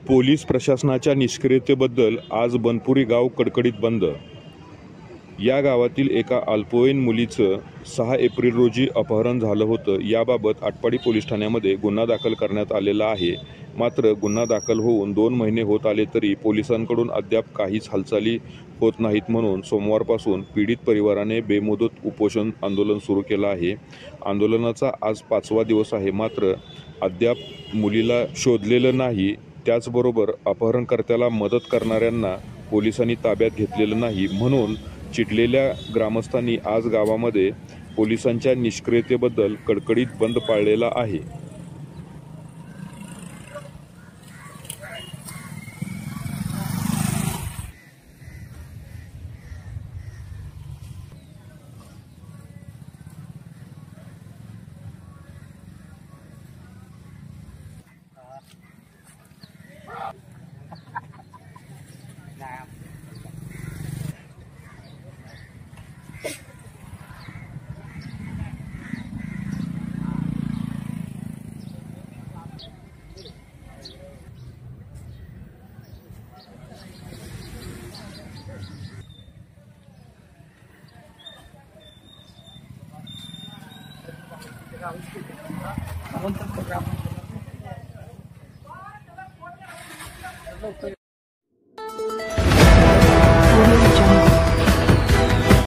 Police प्रशासनाच्या निष्क्रियतेबद्दल आज बनपुरी गाव कडकडीत बंद। या गावातील एका अल्पवयीन मुलीचं 6 एप्रिल रोजी अपहरण झालं होतं। याबाबत आटपाडी पोलीस ठाण्यामध्ये गुन्हा दाखल करण्यात आलेला आहे। मात्र गुन्हा दाखल होऊन 2 महिने होत आले तरी पोलिसांकडून अद्याप काहीच हालचाली होत नाहीत। म्हणून सोमवारपासून पीडित परिवाराने बेमुदत उपोषण आंदोलन सुरू केलं आहे। आंदोलनाचा आज 5वा दिवस आहे। मात्र अद्याप मुलीला शोधलेलं नाही। त्याचबरोबर अपहरणकर्त्याला मदत करणाऱ्यांना पोलिसांनी ताब्यात घेतलेलं नाही। म्हणून चिडलेल्या ग्रामस्थांनी आज गावामध्ये पोलिसांच्या निष्क्रियतेबद्दल कडकडीत बंद पाळलेला आहे।